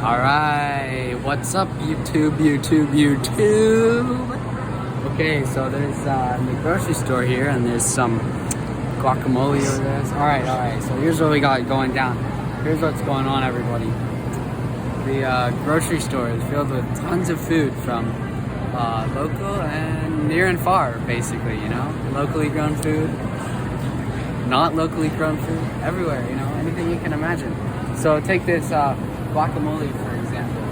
Alright, what's up YouTube? Okay, so there's the grocery store here and there's some guacamole over there. Alright, so here's what we got going down. Here's what's going on, everybody. The grocery store is filled with tons of food from local and near and far, basically, you know? Locally grown food, not locally grown food, everywhere, you know? Anything you can imagine. So take this guacamole, for example.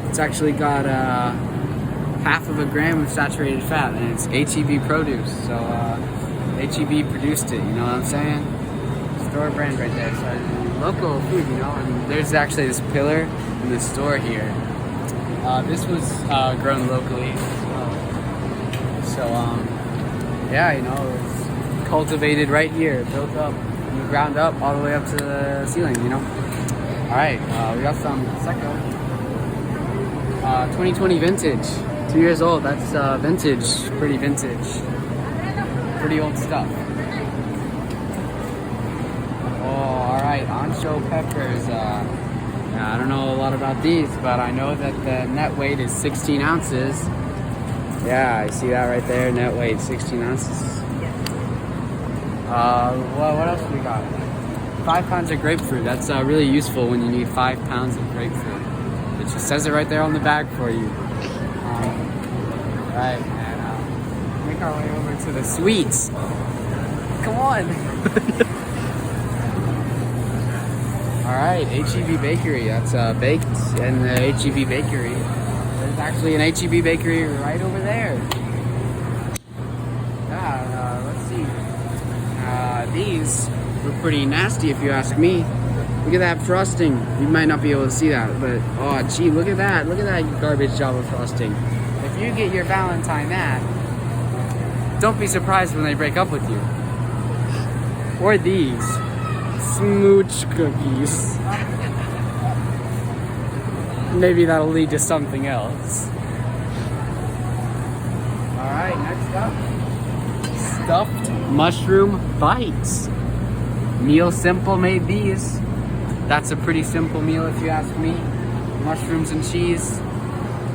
It's actually got half of a gram of saturated fat, and it's HEB produce. So HEB produced it, you know what I'm saying? Store brand right there. So local food, you know. And there's actually this pillar in the store here. This was grown locally. Yeah, you know, it was cultivated right here, built up from the ground up all the way up to the ceiling, you know. All right, we got some Prosecco. 2020 vintage, 2 years old. That's vintage, pretty old stuff. Oh, all right, ancho peppers. I don't know a lot about these, but I know that the net weight is 16 ounces. Yeah, I see that right there, net weight 16 ounces. Well, what else we got? 5 pounds of grapefruit. That's really useful when you need 5 pounds of grapefruit. It just says it right there on the bag for you. Right, and make our way over to the sweets. Come on. All right, HEB Bakery. That's baked in the HEB Bakery. There's actually an HEB Bakery right over there. Yeah, let's see. These were pretty nasty if you ask me. Look at that frosting. You might not be able to see that, but oh gee, look at that. Look at that garbage Java frosting. If you get your Valentine that, don't be surprised when they break up with you. Or these smooch cookies. Maybe that'll lead to something else. Alright, next up. Stuffed mushroom bites. Meal Simple made these. That's a pretty simple meal if you ask me. Mushrooms and cheese.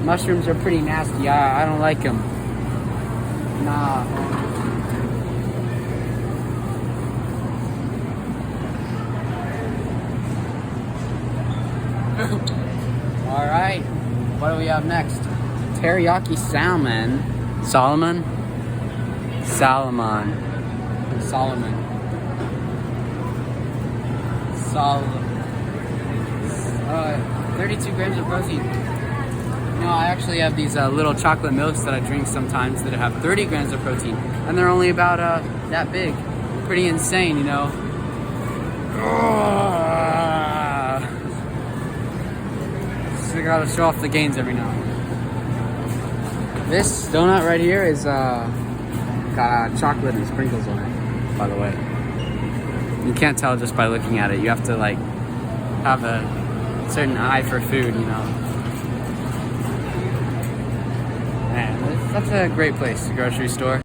Mushrooms are pretty nasty. I don't like them. Nah. Alright, what do we have next? Teriyaki salmon. Solomon? Salomon. 32 grams of protein. You know, I actually have these little chocolate milks that I drink sometimes that have 30 grams of protein, and they're only about that big. Pretty insane, you know. So I gotta show off the gains every now and then. This donut right here is got chocolate and sprinkles on it, by the way. You can't tell just by looking at it. You have to like have a certain eye for food, you know. Man, that's a great place, the grocery store.